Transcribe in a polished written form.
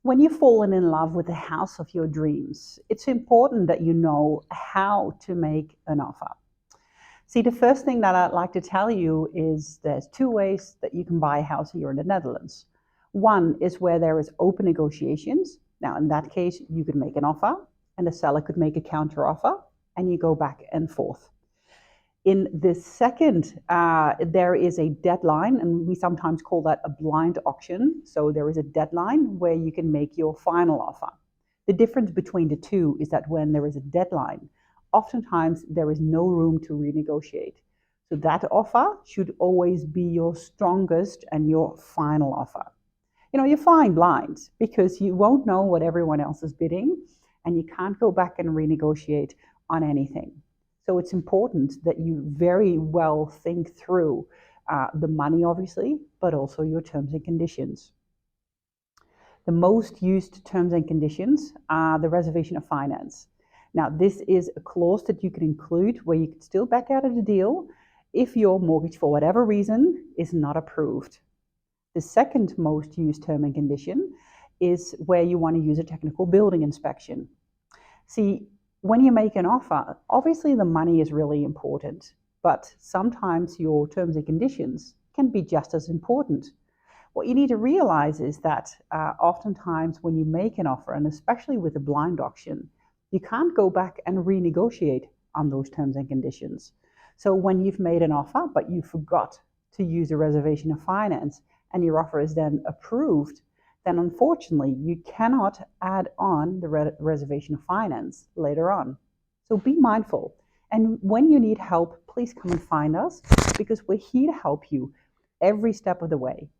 When you've fallen in love with the house of your dreams, it's important that you know how to make an offer. See, the first thing that I'd like to tell you is there's two ways that you can buy a house here in the Netherlands. One is where there is open negotiations. Now, in that case, you could make an offer and the seller could make a counter offer and you go back and forth. In the second, there is a deadline, and we sometimes call that a blind auction. So there is a deadline where you can make your final offer. The difference between the two is that when there is a deadline, oftentimes there is no room to renegotiate. So that offer should always be your strongest and your final offer. You're flying blind because you won't know what everyone else is bidding, and you can't go back and renegotiate on anything. So it's important that you very well think through the money, obviously, but also your terms and conditions. The most used terms and conditions are the reservation of finance. Now, this is a clause that you can include where you can still back out of the deal if your mortgage, for whatever reason, is not approved. The second most used term and condition is where you want to use a technical building inspection. See, when you make an offer, obviously the money is really important, but sometimes your terms and conditions can be just as important. What you need to realize is that oftentimes when you make an offer, and especially with a blind auction, you can't go back and renegotiate on those terms and conditions. So when you've made an offer, but you forgot to use a reservation of finance, and your offer is then approved, then unfortunately you cannot add on the reservation of finance later on. So be mindful. And when you need help, please come and find us because we're here to help you every step of the way.